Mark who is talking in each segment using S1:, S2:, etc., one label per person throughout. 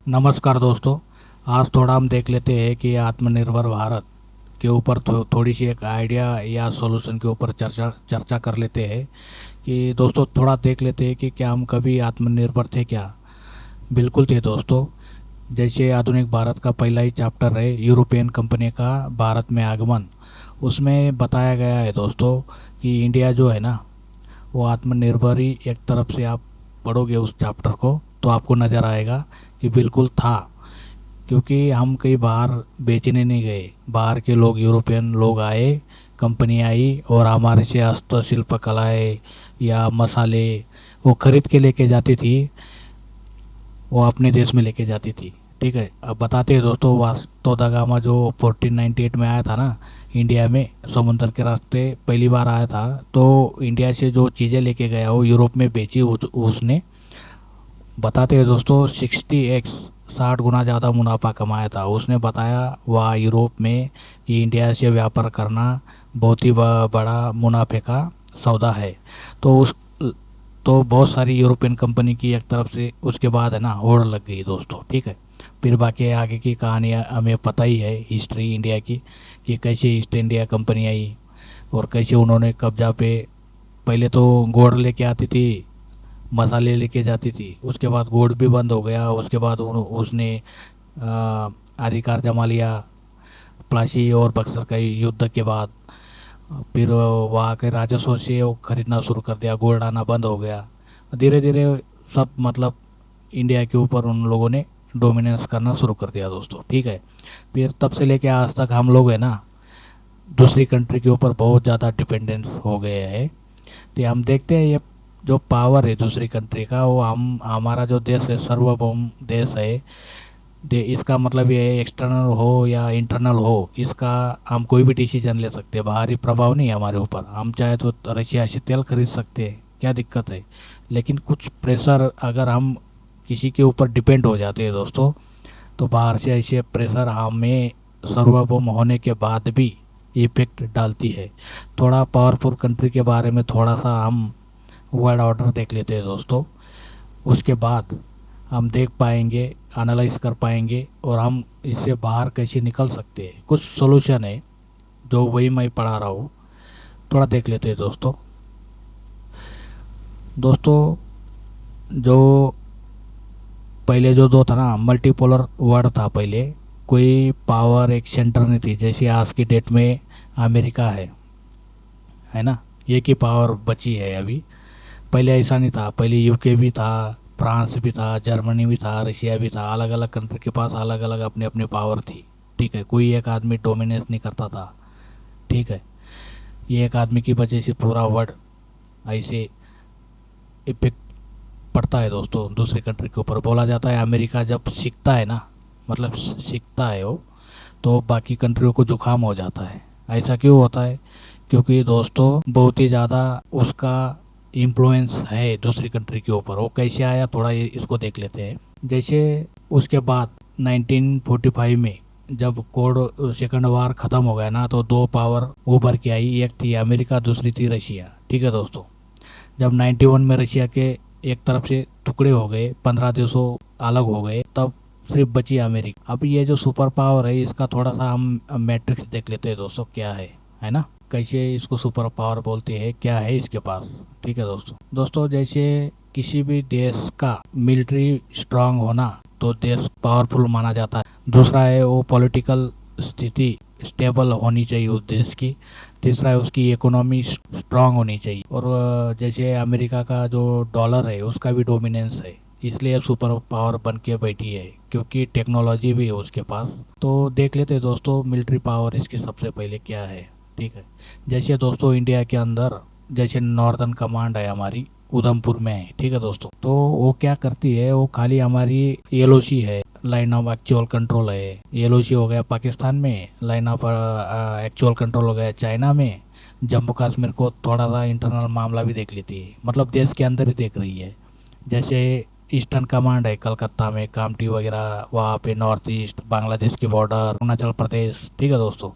S1: नमस्कार दोस्तों। आज थोड़ा हम देख लेते हैं कि आत्मनिर्भर भारत के ऊपर थोड़ी सी एक आइडिया या सॉल्यूशन के ऊपर चर्चा चर्चा कर लेते हैं कि दोस्तों थोड़ा देख लेते हैं कि क्या हम कभी आत्मनिर्भर थे क्या। बिल्कुल थे दोस्तों। जैसे आधुनिक भारत का पहला ही चैप्टर है यूरोपियन कंपनी का भारत में आगमन। उसमें बताया गया है दोस्तों कि इंडिया जो है ना वो आत्मनिर्भर ही एक तरफ से आप पढ़ोगे उस चैप्टर को तो आपको नज़र आएगा कि बिल्कुल था। क्योंकि हम कहीं बाहर बेचने नहीं गए, बाहर के लोग यूरोपियन लोग आए, कंपनी आई और हमारे से हस्तशिल्प कलाएँ या मसाले वो खरीद के लेके जाती थी, वो अपने देश में लेके जाती थी। ठीक है, अब बताते हैं दोस्तों वास्को दा गामा जो 1498 में आया था ना इंडिया में, समुद्र के रास्ते पहली बार आया था। तो इंडिया से जो चीज़ें लेके गया वो यूरोप में बेची उसने। बताते हैं दोस्तों 60x 60 गुना ज़्यादा मुनाफा कमाया था उसने। बताया वह यूरोप में कि इंडिया से व्यापार करना बहुत ही बड़ा मुनाफे का सौदा है। तो उस तो बहुत सारी यूरोपियन कंपनी की एक तरफ से उसके बाद है ना होड़ लग गई दोस्तों। ठीक है, फिर बाकी आगे की कहानी हमें पता ही है हिस्ट्री इंडिया की कि कैसे ईस्ट इंडिया कंपनी आई और कैसे उन्होंने कब्जा पे पहले तो गोड़ लेके आती थी, मसाले लेके जाती थी, उसके बाद गोड़ भी बंद हो गया, उसके बाद उसने अधिकार जमा लिया प्लासी और बक्सर का युद्ध के बाद। फिर वहाँ के राजस्व से वो खरीदना शुरू कर दिया, गोल्ड आना बंद हो गया। धीरे धीरे सब मतलब इंडिया के ऊपर उन लोगों ने डोमिनेंस करना शुरू कर दिया दोस्तों। ठीक है, फिर तब से लेके आज तक हम लोग है ना दूसरी कंट्री के ऊपर बहुत ज़्यादा डिपेंडेंट हो गए हैं। तो हम देखते हैं ये जो पावर है दूसरी कंट्री का वो हम हमारा जो देश है सर्वभौम देश है। इसका मतलब ये है एक्सटर्नल हो या इंटरनल हो, इसका हम कोई भी डिसीजन ले सकते हैं, बाहरी प्रभाव नहीं है हमारे ऊपर। हम चाहे तो रशिया से तेल खरीद सकते हैं, क्या दिक्कत है। लेकिन कुछ प्रेशर अगर हम किसी के ऊपर डिपेंड हो जाते हैं दोस्तों, तो बाहर से ऐसे प्रेशर हमें सार्वभौम होने के बाद भी इफेक्ट डालती है। थोड़ा पावरफुल कंट्री के बारे में थोड़ा सा हम वर्ल्ड ऑर्डर देख लेते हैं दोस्तों। उसके बाद हम देख पाएंगे, एनालाइज कर पाएंगे और हम इससे बाहर कैसे निकल सकते हैं। कुछ सोल्यूशन है जो वही मैं पढ़ा रहा हूँ, थोड़ा देख लेते हैं दोस्तों। दोस्तों जो पहले जो दो था ना मल्टीपोलर वर्ड था पहले, कोई पावर एक सेंटर नहीं थी जैसे आज की डेट में अमेरिका है ना, एक ही पावर बची है अभी। पहले ऐसा नहीं था, पहले यूके भी था, फ्रांस भी था, जर्मनी भी था, रशिया भी था, अलग अलग कंट्री के पास अलग अलग अपनी अपनी पावर थी। ठीक है, कोई एक आदमी डोमिनेट नहीं करता था। ठीक है, ये एक आदमी की वजह से पूरा वर्ल्ड ऐसे इफेक्ट पड़ता है दोस्तों दूसरी कंट्री के ऊपर। बोला जाता है अमेरिका जब सीखता है ना, मतलब सीखता है वो, तो बाकी कंट्रियों को जुकाम हो जाता है। ऐसा क्यों होता है? क्योंकि दोस्तों बहुत ही ज़्यादा उसका इन्फ्लुएंस है दूसरी कंट्री के ऊपर। वो कैसे आया थोड़ा इसको देख लेते हैं। जैसे उसके बाद 1945 में जब कोल्ड सेकंड वार ख़त्म हो गया ना, तो दो पावर उभर के आई, एक थी अमेरिका, दूसरी थी रशिया। ठीक है दोस्तों, जब 91 में रशिया के एक तरफ से टुकड़े हो गए, 15 देशों अलग हो गए, तब सिर्फ बची अमेरिका। अब ये जो सुपर पावर है इसका थोड़ा सा हम मैट्रिक्स देख लेते हैं दोस्तों, क्या है ना, कैसे इसको सुपर पावर बोलते हैं, क्या है इसके पास। ठीक है दोस्तों, जैसे किसी भी देश का मिलिट्री स्ट्रांग होना तो देश पावरफुल माना जाता है। दूसरा है वो पॉलिटिकल स्थिति स्टेबल होनी चाहिए उस देश की। तीसरा है उसकी इकोनॉमी स्ट्रांग होनी चाहिए। और जैसे अमेरिका का जो डॉलर है उसका भी डोमिनेंस है, इसलिए अब सुपर पावर बन के बैठी है, क्योंकि टेक्नोलॉजी भी है उसके पास। तो देख लेते हैं दोस्तों मिलिट्री पावर इसकी सबसे पहले क्या है। ठीक है, जैसे दोस्तों इंडिया के अंदर जैसे नॉर्दर्न कमांड है हमारी उधमपुर में है। ठीक है दोस्तों, तो वो क्या करती है, वो खाली हमारी एलओसी है, लाइन ऑफ एक्चुअल कंट्रोल है। एलओसी हो गया पाकिस्तान में, लाइन ऑफ एक्चुअल कंट्रोल हो गया चाइना में। जम्मू कश्मीर को थोड़ा सा इंटरनल मामला भी देख लेती है, मतलब देश के अंदर ही देख रही है। जैसे ईस्टर्न कमांड है कलकत्ता में, कामठी वगैरह, वहाँ पे नॉर्थ ईस्ट बांग्लादेश की बॉर्डर, अरुणाचल प्रदेश। ठीक है दोस्तों,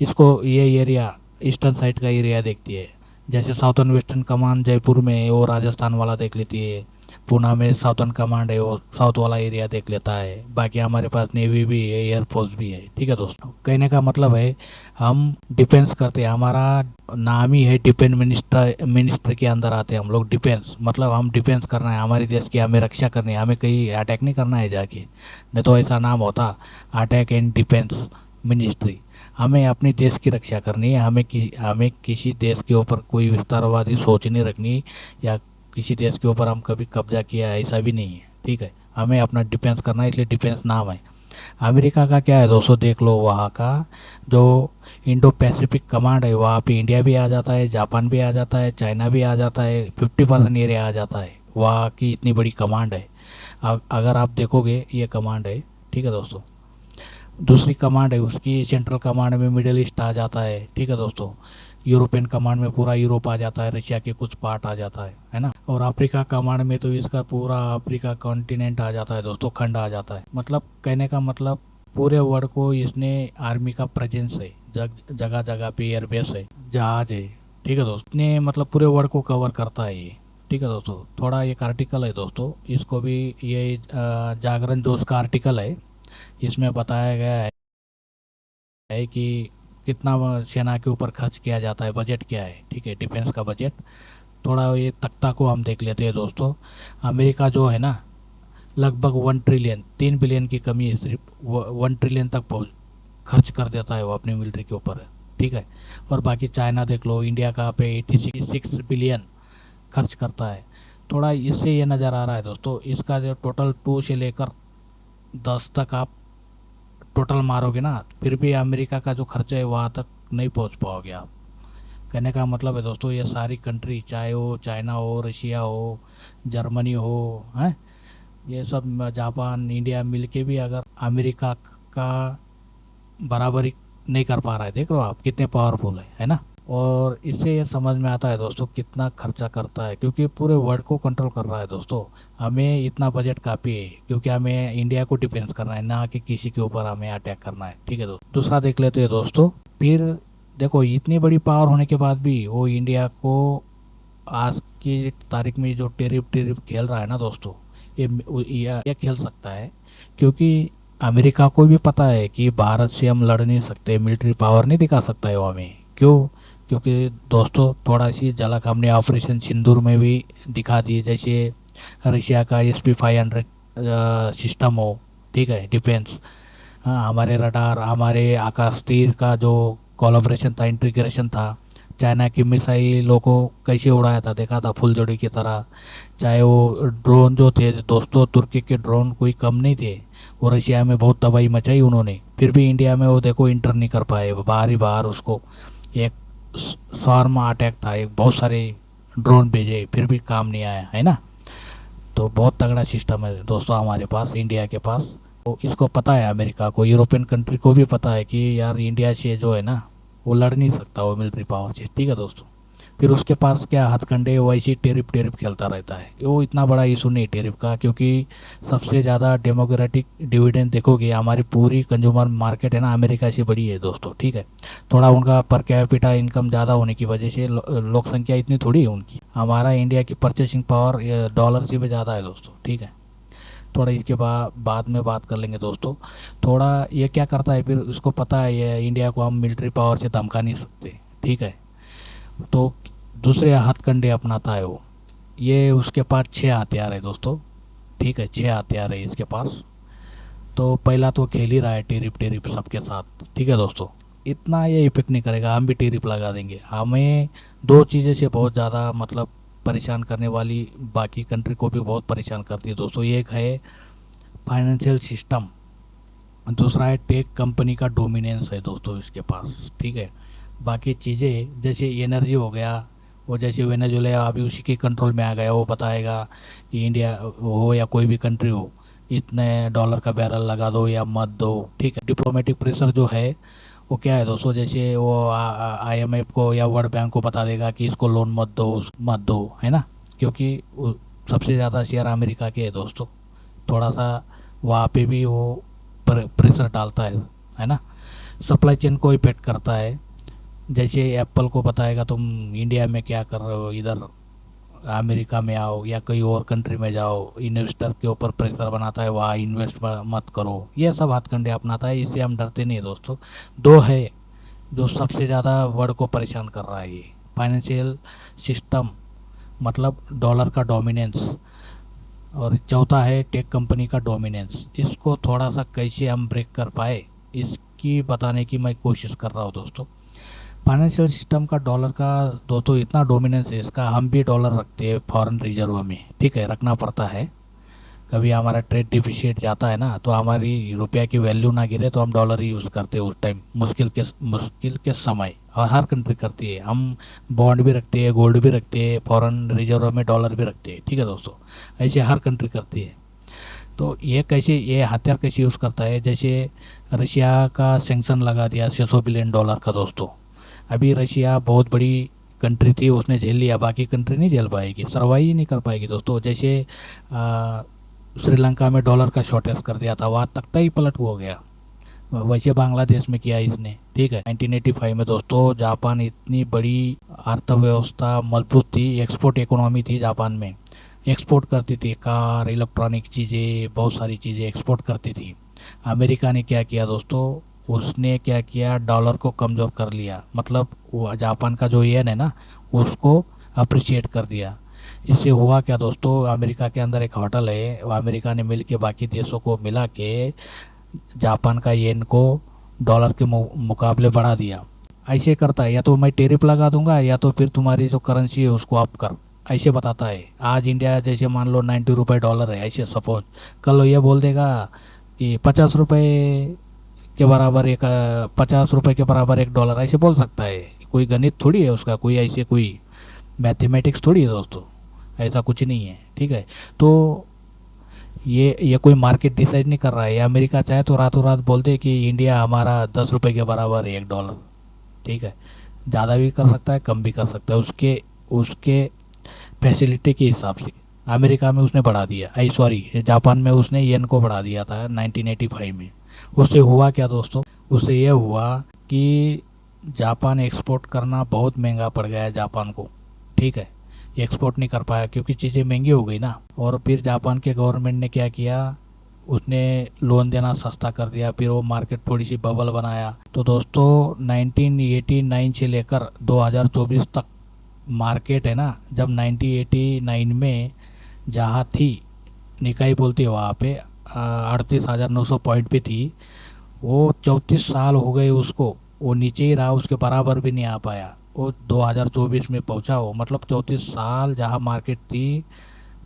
S1: इसको ये एरिया ईस्टर्न साइड का एरिया देखती है। जैसे साउथर्न वेस्टर्न कमांड जयपुर में है, वो राजस्थान वाला देख लेती है। पूना में साउथर्न कमांड है, वो साउथ वाला एरिया देख लेता है। बाकी हमारे पास नेवी भी है, एयरफोर्स भी है। ठीक है दोस्तों, कहने का मतलब है हम डिफेंस करते हैं। हमारा नाम ही है डिफेंस मिनिस्टर, मिनिस्टर के अंदर आते हैं हम लोग। डिफेंस मतलब हम डिफेंस करना है हमारे देश की, हमें रक्षा करनी है, हमें कहीं अटैक नहीं करना है जाके। नहीं तो ऐसा नाम होता अटैक एंड डिफेंस मिनिस्ट्री। हमें अपने देश की रक्षा करनी है, हमें किसी देश के ऊपर कोई विस्तारवादी सोच नहीं रखनी, या किसी देश के ऊपर हम कभी कब्जा किया है ऐसा भी नहीं है। ठीक है, हमें अपना डिफेंस करना है, इसलिए डिफेंस नाम है। अमेरिका का क्या है दोस्तों, देख लो वहाँ का जो इंडो पैसिफिक कमांड है, वहाँ पे इंडिया भी आ जाता है, जापान भी आ जाता है, चाइना भी आ जाता है, 50% एरिया आ जाता है। वहाँ की इतनी बड़ी कमांड है। अगर आप देखोगे ये कमांड है। ठीक है दोस्तों, दूसरी कमांड है उसकी सेंट्रल कमांड में मिडिल ईस्ट आ जाता है। ठीक है दोस्तों, यूरोपियन कमांड में पूरा यूरोप आ जाता है, रशिया के कुछ पार्ट आ जाता है ना। और अफ्रीका कमांड में तो इसका पूरा अफ्रीका कॉन्टिनेंट आ जाता है दोस्तों, खंड आ जाता है। मतलब कहने का मतलब पूरे वर्ल्ड को इसने आर्मी का प्रेजेंस है, जगह जगह पे एयरबेस है, जहाज है। ठीक है दोस्तों, ने मतलब पूरे वर्ल्ड को कवर करता है ये। ठीक है दोस्तों, थोड़ा एक आर्टिकल है दोस्तों, इसको भी ये जागरण जोश का आर्टिकल है। इसमें बताया गया है कि कितना सेना के ऊपर खर्च किया जाता है, बजट क्या है। ठीक है, डिफेंस का बजट। थोड़ा ये तख्ता को हम देख लेते हैं दोस्तों। अमेरिका जो है ना, लगभग 1 ट्रिलियन, 3 बिलियन की कमी है, सिर्फ 1 ट्रिलियन तक पहुँच खर्च कर देता है वो अपनी मिलिट्री के ऊपर। ठीक है, और बाकी चाइना देख लो, इंडिया का पे 86 बिलियन खर्च करता है। थोड़ा इससे ये नज़र आ रहा है दोस्तों, इसका जो टोटल 2 से लेकर 10 तक आप टोटल मारोगे ना, फिर भी अमेरिका का जो खर्चा है वहाँ तक नहीं पहुँच पाओगे आप। कहने का मतलब है दोस्तों, ये सारी कंट्री, चाहे वो चाइना हो, रशिया हो, जर्मनी हो, हैं, ये सब जापान, इंडिया मिलके भी अगर अमेरिका का बराबरी नहीं कर पा रहा है। देख लो आप कितने पावरफुल है ना। और इससे ये समझ में आता है दोस्तों कितना खर्चा करता है, क्योंकि पूरे वर्ल्ड को कंट्रोल कर रहा है दोस्तों। हमें इतना बजट काफ़ी है, क्योंकि हमें इंडिया को डिफेंस करना है, ना कि किसी के ऊपर हमें अटैक करना है। ठीक है दोस्तों, दूसरा देख लेते हैं दोस्तों। फिर देखो, इतनी बड़ी पावर होने के बाद भी वो इंडिया को आज की तारीख में जो टेरिफ टेरिफ खेल रहा है ना दोस्तों, ये खेल सकता है, क्योंकि अमेरिका को भी पता है कि भारत से हम लड़ नहीं सकते, मिलिट्री पावर नहीं दिखा सकता है वो हमें। क्यों? क्योंकि दोस्तों थोड़ा सी झलक हमने ऑपरेशन सिंदूर में भी दिखा दी। जैसे रशिया का SP-500 सिस्टम हो, ठीक है, डिफेंस। हाँ, हमारे रडार, हमारे आकाश तीर का जो कोलाब्रेशन था, इंटीग्रेशन था। चाइना की मिसाइलों को कैसे उड़ाया था, देखा था फुलझड़ी की तरह। चाहे वो ड्रोन जो थे दोस्तों, तुर्की के ड्रोन कोई कम नहीं थे। वो रशिया में बहुत तबाही मचाई उन्होंने, फिर भी इंडिया में वो देखो इंटर नहीं कर पाए, बाहर ही बाहर उसको एक स्वार्म अटैक था, एक बहुत सारे ड्रोन भेजे, फिर भी काम नहीं आया, है ना। तो बहुत तगड़ा सिस्टम है दोस्तों हमारे पास, इंडिया के पास। तो इसको पता है, अमेरिका को, यूरोपियन कंट्री को भी पता है कि यार इंडिया से जो है ना, वो लड़ नहीं सकता वो मिलिट्री पावर से। ठीक है दोस्तों, फिर उसके पास क्या हथकंडे, वैसी टेरिफ टेरिफ खेलता रहता है। वो इतना बड़ा इशू नहीं टेरिफ का, क्योंकि सबसे ज़्यादा डेमोक्रेटिक डिविडेंड देखोगे, हमारी पूरी कंज्यूमर मार्केट है ना अमेरिका से बड़ी है दोस्तों। ठीक है, थोड़ा उनका पर कैपिटा इनकम ज़्यादा होने की वजह से लोक संख्या इतनी थोड़ी है उनकी। हमारा इंडिया की परचेसिंग पावर डॉलर से भी ज़्यादा है दोस्तों। ठीक है, थोड़ा इसके बाद में बात कर लेंगे दोस्तों। थोड़ा ये क्या करता है, फिर उसको पता है ये इंडिया को हम मिलिट्री पावर से धमका नहीं सकते। ठीक है, तो दूसरे हथकंडे अपनाता है वो। ये उसके पास 6 हथियार है दोस्तों। ठीक है, 6 हथियार है इसके पास। तो पहला तो खेल ही रहा है टेरिफ टेरिफ सबके साथ। ठीक है दोस्तों, इतना ये इफेक्ट नहीं करेगा, हम भी टेरिफ लगा देंगे। हमें दो चीज़ें से बहुत ज़्यादा मतलब परेशान करने वाली, बाकी कंट्री को भी बहुत परेशान करती है दोस्तों। एक है फाइनेंशियल सिस्टम, दूसरा है टेक कंपनी का डोमिनेंस है दोस्तों इसके पास। ठीक है, बाकी चीज़ें जैसे एनर्जी हो गया, वो जैसे वेनेजुएला अभी उसी के कंट्रोल में आ गया, वो बताएगा कि इंडिया हो या कोई भी कंट्री हो, इतने डॉलर का बैरल लगा दो या मत दो। ठीक है, डिप्लोमेटिक प्रेशर जो है वो क्या है दोस्तों, जैसे वो IMF को या वर्ल्ड बैंक को बता देगा कि इसको लोन मत दो, मत दो, है ना। क्योंकि सबसे ज़्यादा शेयर अमेरिका के है दोस्तों। थोड़ा सा वहाँ पे भी वो प्रेशर डालता है ना। सप्लाई चेन को इफेक्ट करता है। जैसे एप्पल को बताएगा तुम इंडिया में क्या कर रहे हो, इधर अमेरिका में आओ या कोई और कंट्री में जाओ, इन्वेस्टर के ऊपर प्रेशर बनाता है वहाँ इन्वेस्ट मत करो, ये सब हथकंडे अपनाता है। इससे हम डरते नहीं दोस्तों। दो है जो सबसे ज़्यादा वर्ल्ड को परेशान कर रहा है, ये फाइनेंशियल सिस्टम, मतलब डॉलर का डोमिनेंस, और चौथा है टेक कंपनी का डोमिनेंस। इसको थोड़ा सा कैसे हम ब्रेक कर पाए, इसकी बताने की मैं कोशिश कर रहा हूँ दोस्तों। फाइनेंशियल सिस्टम का डॉलर का दोस्तों इतना डोमिनेंस है इसका, हम भी डॉलर रखते हैं फॉरेन रिजर्व में, ठीक है, रखना पड़ता है। कभी हमारा ट्रेड डिफिसिट जाता है ना, तो हमारी रुपया की वैल्यू ना गिरे तो हम डॉलर ही यूज़ करते हैं उस टाइम, मुश्किल के समय। और हर कंट्री करती है, हम बॉन्ड भी रखते हैं, गोल्ड भी रखते हैं, फॉरेन रिजर्व में डॉलर भी रखते हैं, ठीक है दोस्तों। ऐसे हर कंट्री करती है। तो ये हथियार कैसे यूज़ करता है, जैसे रशिया का सेंक्शन लगा दिया $600 बिलियन का दोस्तों। अभी रशिया बहुत बड़ी कंट्री थी, उसने झेल लिया, बाकी कंट्री नहीं झेल पाएगी, सर्वाइव ही नहीं कर पाएगी दोस्तों। जैसे श्रीलंका में डॉलर का शॉर्टेज कर दिया था, वहाँ तख्ता ही पलट हो गया। वैसे बांग्लादेश में किया इसने, ठीक है। 1985 में दोस्तों जापान इतनी बड़ी अर्थव्यवस्था मजबूत थी, एक्सपोर्ट इकोनॉमी थी जापान में, एक्सपोर्ट करती थी, कार, इलेक्ट्रॉनिक चीज़ें, बहुत सारी चीज़ें एक्सपोर्ट करती थी। अमेरिका ने क्या किया दोस्तों, उसने क्या किया, डॉलर को कमज़ोर कर लिया, मतलब वो जापान का जो येन है ना, उसको अप्रिशिएट कर दिया। इससे हुआ क्या दोस्तों, अमेरिका के अंदर एक होटल है, वो अमेरिका ने मिल के बाकी देशों को मिला के जापान का येन को डॉलर के मुकाबले बढ़ा दिया। ऐसे करता है, या तो मैं टेरिफ लगा दूंगा या तो फिर तुम्हारी जो करेंसी है उसको अप कर, ऐसे बताता है। आज इंडिया जैसे मान लो 90 रुपये डॉलर है, ऐसे सपोज, कल ये बोल देगा कि 50 रुपये के बराबर एक 50 रुपये के बराबर $1, ऐसे बोल सकता है। कोई गणित थोड़ी है उसका, कोई ऐसे कोई मैथमेटिक्स थोड़ी है दोस्तों, ऐसा कुछ नहीं है, ठीक है। तो ये कोई मार्केट डिसाइड नहीं कर रहा है, ये अमेरिका चाहे तो रातों रात बोल दे कि इंडिया हमारा 10 रुपये के बराबर है $1, ठीक है। ज़्यादा भी कर सकता है, कम भी कर सकता है, उसके उसके फैसिलिटी के हिसाब से। अमेरिका में उसने बढ़ा दिया, आई सॉरी, जापान में उसने येन को बढ़ा दिया था 1985 में। उससे हुआ क्या दोस्तों, उससे यह हुआ कि जापान एक्सपोर्ट करना बहुत महंगा पड़ गया है जापान को, ठीक है। एक्सपोर्ट नहीं कर पाया क्योंकि चीज़ें महंगी हो गई ना। और फिर जापान के गवर्नमेंट ने क्या किया, उसने लोन देना सस्ता कर दिया, फिर वो मार्केट थोड़ी सी बबल बनाया। तो दोस्तों 1989 से लेकर 2024 तक मार्केट है ना, जब 1989 में जहाँ थी, निकाई बोलती है वहाँ पे, 38,900 पॉइंट पे थी, वो 34 साल हो गए उसको, वो नीचे ही रहा, उसके बराबर भी नहीं आ पाया। वो 2024 में पहुंचा, हो मतलब 34 साल जहाँ मार्केट थी,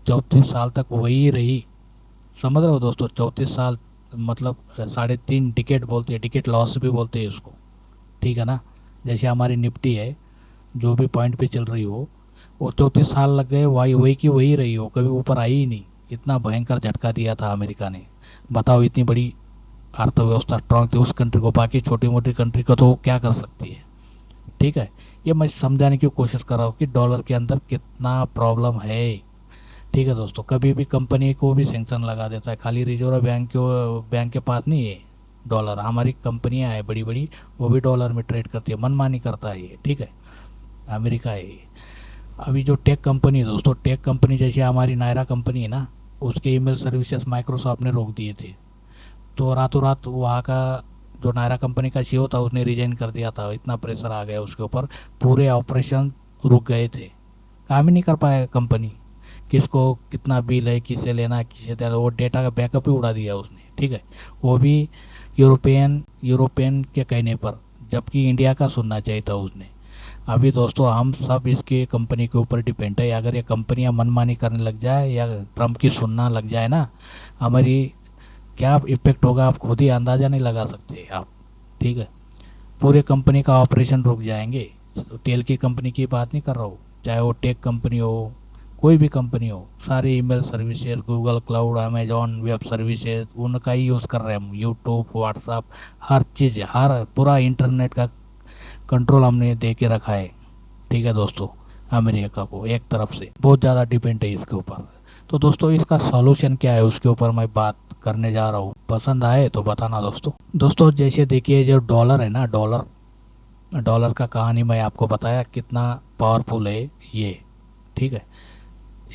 S1: 34 साल तक वही रही। समझ रहे हो दोस्तों, 34 साल, मतलब 3.5 डिकेट बोलते हैं, डिकेट लॉस भी बोलते हैं उसको, ठीक है ना। जैसे हमारी निफ्टी है, जो भी पॉइंट पे चल रही हो, वो 34 साल लग गए, वही वही की वही रही हो, कभी ऊपर आई ही नहीं। इतना भयंकर झटका दिया था अमेरिका ने। बताओ, इतनी बड़ी अर्थव्यवस्था स्ट्रांग थी उस कंट्री को, बाकी छोटी मोटी कंट्री को तो वो क्या कर सकती है, ठीक है। ये मैं समझाने की कोशिश कर रहा हूँ कि डॉलर के अंदर कितना प्रॉब्लम है, ठीक है दोस्तों। कभी भी कंपनी को भी सेंक्शन लगा देता है, खाली रिजर्व बैंक के पास नहीं है डॉलर, हमारी कंपनियां हैं बड़ी बड़ी, वो भी डॉलर में ट्रेड करती है, मनमानी करता है ये, ठीक है। अमेरिका है ये। अभी जो टेक कंपनी है दोस्तों, टेक कंपनी जैसे हमारी नायरा कंपनी है ना, उसके ईमेल सर्विसेज माइक्रोसॉफ्ट ने रोक दिए थे। तो रातों रात वहाँ का जो नायरा कंपनी का सीईओ था उसने रिजाइन कर दिया था, इतना प्रेशर आ गया उसके ऊपर, पूरे ऑपरेशन रुक गए थे, काम ही नहीं कर पाया कंपनी। किसको कितना बिल है, किसे लेना है, किसे देना, वो डेटा का बैकअप ही उड़ा दिया उसने, ठीक है। वो भी यूरोपियन के कहने पर, जबकि इंडिया का सुनना चाहिए था उसने। अभी दोस्तों हम सब इसके कंपनी के ऊपर डिपेंड है, अगर ये कंपनियां मनमानी करने लग जाए या ट्रम्प की सुनना लग जाए ना, हमारी क्या इफेक्ट होगा आप खुद ही अंदाज़ा नहीं लगा सकते आप, ठीक है। पूरे कंपनी का ऑपरेशन रुक जाएंगे। तेल की कंपनी की बात नहीं कर रहा हूँ, चाहे वो टेक कंपनी हो, कोई भी कंपनी हो, सारे email services, Google cloud, Amazon web services, उनका ही यूज़ कर रहे हैं हम, यूट्यूब, व्हाट्सअप, हर चीज़, हर पूरा इंटरनेट का कंट्रोल हमने दे के रखा है, ठीक है दोस्तों। अमेरिका को एक तरफ से बहुत ज़्यादा डिपेंड है इसके ऊपर। तो दोस्तों इसका सॉल्यूशन क्या है उसके ऊपर मैं बात करने जा रहा हूँ, पसंद आए तो बताना दोस्तों। दोस्तों जैसे देखिए, जो डॉलर है ना, डॉलर डॉलर का कहानी मैं आपको बताया कितना पावरफुल है ये, ठीक है।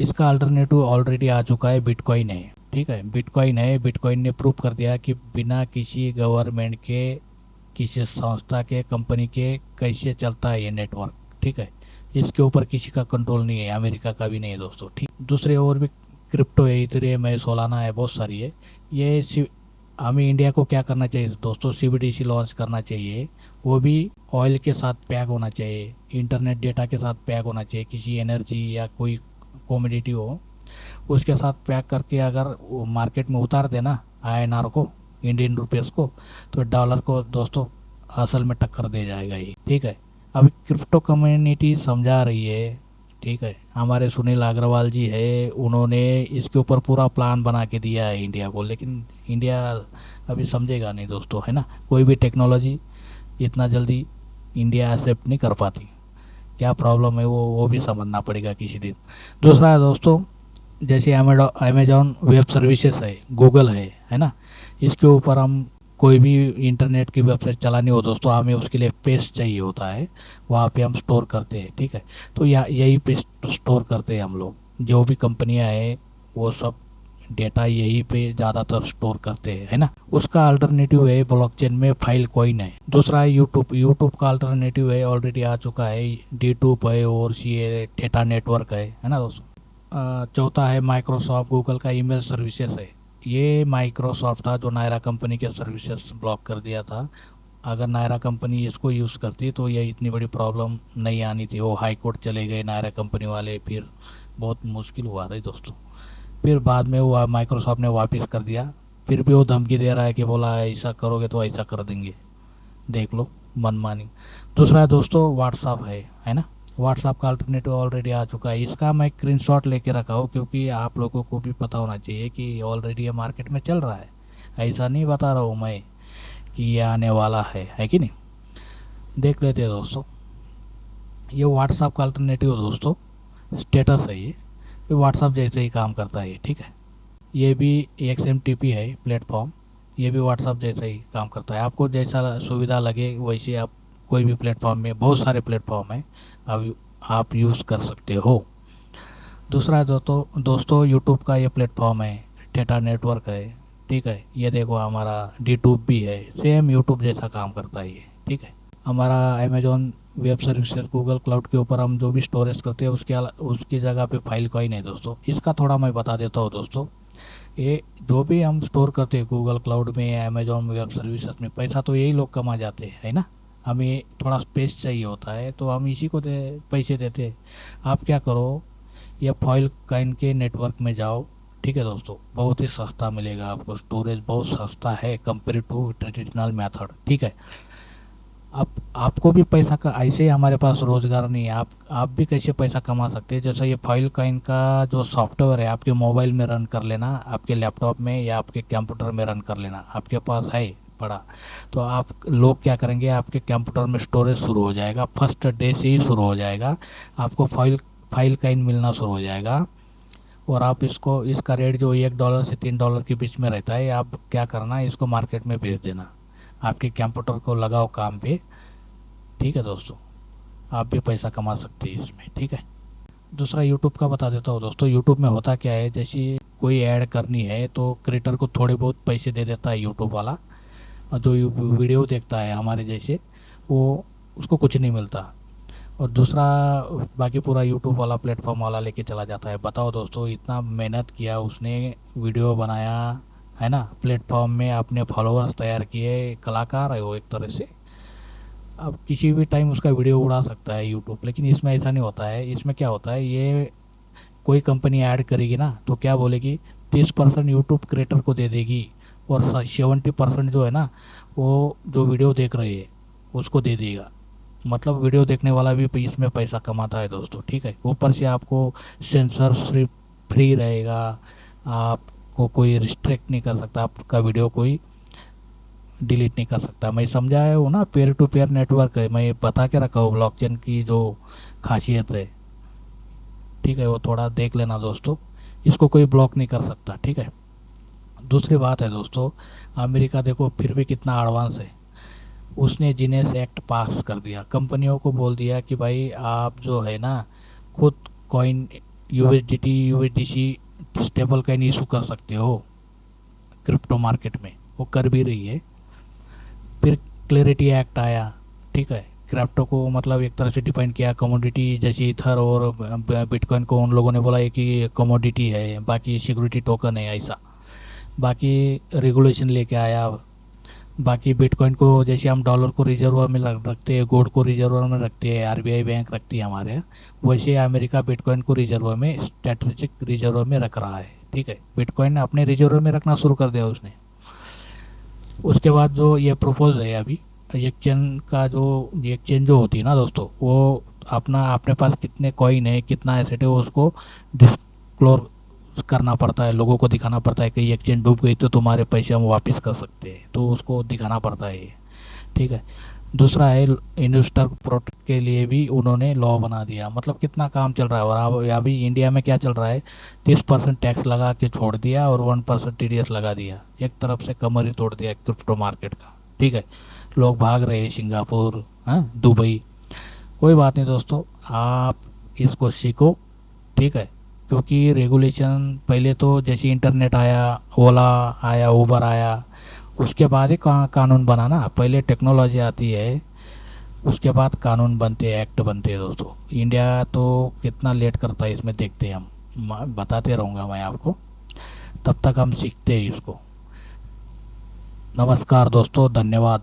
S1: इसका अल्टरनेटिव ऑलरेडी आ चुका है, बिटकॉइन है। ठीक है, बिटकॉइन है। बिटकॉइन ने प्रूव कर दिया कि बिना किसी गवर्नमेंट के, किसी संस्था के, कंपनी के कैसे चलता है ये नेटवर्क। ठीक है, इसके ऊपर किसी का कंट्रोल नहीं है, अमेरिका का भी नहीं है दोस्तों। ठीक, दूसरे और भी क्रिप्टो है, इथेरियम है, सोलाना है, बहुत सारी है। ये हमें इंडिया को क्या करना चाहिए दोस्तों, सीबीडीसी लॉन्च करना चाहिए। वो भी ऑयल के साथ पैक होना चाहिए, इंटरनेट डेटा के साथ पैक होना चाहिए, किसी एनर्जी या कोई कॉमोडिटी हो उसके साथ पैक करके अगर वो मार्केट में उतार देना आईएनआर को, इंडियन रुपीस को, तो डॉलर को दोस्तों असल में टक्कर दे जाएगा ये। ठीक है, अभी क्रिप्टो कम्युनिटी समझा रही है। ठीक है, हमारे सुनील अग्रवाल जी है, उन्होंने इसके ऊपर पूरा प्लान बना के दिया है इंडिया को, लेकिन इंडिया अभी समझेगा नहीं दोस्तों, है ना। कोई भी टेक्नोलॉजी इतना जल्दी इंडिया एक्सेप्ट नहीं कर पाती। क्या प्रॉब्लम है वो भी समझना पड़ेगा किसी दिन। दूसरा है दोस्तों, जैसे अमेजॉन वेब सर्विसेज है, गूगल है ना। इसके ऊपर हम कोई भी इंटरनेट की वेबसाइट चलानी हो दोस्तों, हमें उसके लिए पेज चाहिए होता है, वहाँ पे हम स्टोर करते हैं। ठीक है, तो यही पे स्टोर करते हैं हम लोग, जो भी कंपनियां हैं वो सब डेटा यही पे ज़्यादातर स्टोर करते हैं, है ना। उसका अल्टरनेटिव है ब्लॉकचेन में फाइल कॉइन है। दूसरा है यूट्यूब। यूट्यूब का अल्टरनेटिव है, ऑलरेडी आ चुका है, डी ट्यूब है और सी डेटा नेटवर्क है ना दोस्तों। चौथा है माइक्रोसॉफ्ट, गूगल का ईमेल सर्विसेज है। ये माइक्रोसॉफ्ट था जो नायरा कंपनी के सर्विसेज ब्लॉक कर दिया था। अगर नायरा कंपनी इसको यूज़ करती तो ये इतनी बड़ी प्रॉब्लम नहीं आनी थी। वो हाई कोर्ट चले गए नायरा कंपनी वाले, फिर बहुत मुश्किल हुआ रही दोस्तों। फिर बाद में वो माइक्रोसॉफ्ट ने वापस कर दिया। फिर भी वो धमकी दे रहा है कि बोला ऐसा करोगे तो ऐसा कर देंगे, देख लो, मनमानी। दूसरा है दोस्तों व्हाट्सअप है ना। व्हाट्सअप का अल्टरनेटिव ऑलरेडी आ चुका है। इसका मैं स्क्रीनशॉट लेके रखा हूँ क्योंकि आप लोगों को भी पता होना चाहिए कि ऑलरेडी ये मार्केट में चल रहा है। ऐसा नहीं बता रहा हूँ मैं कि ये आने वाला है कि नहीं। देख लेते हैं दोस्तों, ये व्हाट्सअप का अल्टरनेटिव दोस्तों स्टेटस है। ये व्हाट्सअप जैसे ही काम करता है। ठीक है, ये भी XMTP है प्लेटफॉर्म। ये भी व्हाट्सअप जैसा ही काम करता है। आपको जैसा सुविधा लगे वैसे आप कोई भी प्लेटफॉर्म में, बहुत सारे प्लेटफॉर्म है, आप यूज़ कर सकते हो। दूसरा है दोस्तों यूट्यूब का ये प्लेटफॉर्म है, डेटा नेटवर्क है। ठीक है, ये देखो हमारा डी ट्यूब भी है, सेम यूट्यूब जैसा काम करता है ये। ठीक है, हमारा Amazon web services, Google cloud के ऊपर हम जो भी स्टोरेज करते हैं उसकी जगह पे फाइल कोई नहीं दोस्तों। इसका थोड़ा मैं बता देता हूँ दोस्तों। ये जो भी हम स्टोर करते हैं गूगल क्लाउड में या अमेजोन वेब सर्विसेज में, पैसा तो यही लोग कमा जाते हैं, है ना। हमें थोड़ा स्पेस चाहिए होता है तो हम इसी को पैसे देते हैं। आप क्या करो, या फॉइल काइन के नेटवर्क में जाओ। ठीक है दोस्तों, बहुत ही सस्ता मिलेगा आपको, स्टोरेज बहुत सस्ता है कंपेयर टू ट्रेडिशनल मेथड। ठीक है, आपको भी पैसा का, ऐसे ही हमारे पास रोज़गार नहीं है, आप भी कैसे पैसा कमा सकते हैं। जैसा ये फाइल काइन का जो सॉफ्टवेयर है, आपके मोबाइल में रन कर लेना, आपके लैपटॉप में या आपके कंप्यूटर में रन कर लेना, आपके पास है पड़ा, तो आप लोग क्या करेंगे, आपके कंप्यूटर में स्टोरेज शुरू हो जाएगा, फर्स्ट डे से ही शुरू हो जाएगा। आपको फाइल काइन मिलना शुरू हो जाएगा। और आप इसका रेट जो $1 से $3 के बीच में रहता है, आप क्या करना, इसको मार्केट में बेच देना, आपके कंप्यूटर को लगाओ काम पे। ठीक है दोस्तों, आप भी पैसा कमा सकते हैं इसमें। ठीक है, दूसरा यूट्यूब का बता देता हूँ दोस्तों। यूट्यूब में होता क्या है, जैसे कोई ऐड करनी है तो क्रिएटर को थोड़े बहुत पैसे दे देता है यूट्यूब वाला, और जो वीडियो देखता है हमारे जैसे, वो उसको कुछ नहीं मिलता। और दूसरा, बाकी पूरा यूट्यूब वाला प्लेटफॉर्म वाला लेके चला जाता है। बताओ दोस्तों, इतना मेहनत किया उसने, वीडियो बनाया, है ना, प्लेटफॉर्म में अपने फॉलोअर्स तैयार किए, कलाकार है वो एक तरह से। अब किसी भी टाइम उसका वीडियो उड़ा सकता है यूट्यूब, लेकिन इसमें ऐसा नहीं होता है। इसमें क्या होता है, ये कोई कंपनी ऐड करेगी ना तो क्या बोलेगी, 30% यूट्यूब क्रिएटर को दे देगी, और 70% जो है ना, वो जो वीडियो देख रहे हैं उसको दे देगा। मतलब वीडियो देखने वाला भी इसमें पैसा कमाता है दोस्तों। ठीक है, ऊपर से आपको सेंसर फ्री रहेगा, आपको कोई रिस्ट्रिक्ट नहीं कर सकता, आपका वीडियो कोई डिलीट नहीं कर सकता। मैं समझाया हूँ ना, पेयर टू पेयर नेटवर्क है, मैं बता के रखा हूँ ब्लॉकचेन की जो खासियत है। ठीक है, वो थोड़ा देख लेना दोस्तों, इसको कोई ब्लॉक नहीं कर सकता। ठीक है, दूसरी बात है दोस्तों, अमेरिका देखो फिर भी कितना एडवांस है। उसने जीनियस एक्ट पास कर दिया, कंपनियों को बोल दिया कि भाई आप जो है ना, खुद coin USDT USDC stable coin issue कर सकते हो क्रिप्टो मार्केट में, वो कर भी रही है। फिर क्लैरिटी एक्ट आया, ठीक है, क्रिप्टो को मतलब एक तरह से डिफाइन किया कमोडिटी, जैसे इथर और बिटकॉइन को उन लोगों ने बोला है कि कमोडिटी है, बाकी सिक्योरिटी टोकन है ऐसा। बाकी रेगुलेशन लेके आया। बाकी बिटकॉइन को जैसे हम डॉलर को रिजर्व में रखते हैं, गोल्ड को रिजर्व में रखते हैं, आरबीआई बैंक रखती है हमारे यहाँ, वैसे अमेरिका बिटकॉइन को रिजर्व में, स्ट्रेटेजिक रिजर्व में रख रहा है। ठीक है, बिटकॉइन अपने रिजर्व में रखना शुरू कर दिया उसने। उसके बाद जो ये प्रपोज है अभी एक्सचेंज का, जो एक्सचेंज जो होती है ना दोस्तों, वो अपना अपने पास कितने कॉइन है, कितना एसेट है, उसको डिस्क्लोर करना पड़ता है, लोगों को दिखाना पड़ता है कि ये एक्सचेंज डूब गई तो तुम्हारे पैसे हम वापस कर सकते हैं, तो उसको दिखाना पड़ता है ये। ठीक है। दूसरा है इन्वेस्टर प्रोटेक्ट के लिए भी उन्होंने लॉ बना दिया, मतलब कितना काम चल रहा है। और अब अभी इंडिया में क्या चल रहा है, 30% टैक्स लगा के छोड़ दिया और 1% टीडीएस लगा दिया, एक तरफ से कमर ही तोड़ दिया क्रिप्टो मार्केट का। ठीक है, लोग भाग रहे हैं सिंगापुर, हाँ, दुबई। कोई बात नहीं दोस्तों, आप इसको सीखो। ठीक है, क्योंकि रेगुलेशन पहले तो जैसे इंटरनेट आया, ओला आया, उबर आया, उसके बाद ही कानून बना ना। पहले टेक्नोलॉजी आती है, उसके बाद कानून बनते हैं, एक्ट बनते हैं दोस्तों। इंडिया तो कितना लेट करता है इसमें, देखते हैं हम, बताते रहूँगा मैं आपको, तब तक हम सीखते हैं इसको। नमस्कार दोस्तों, धन्यवाद।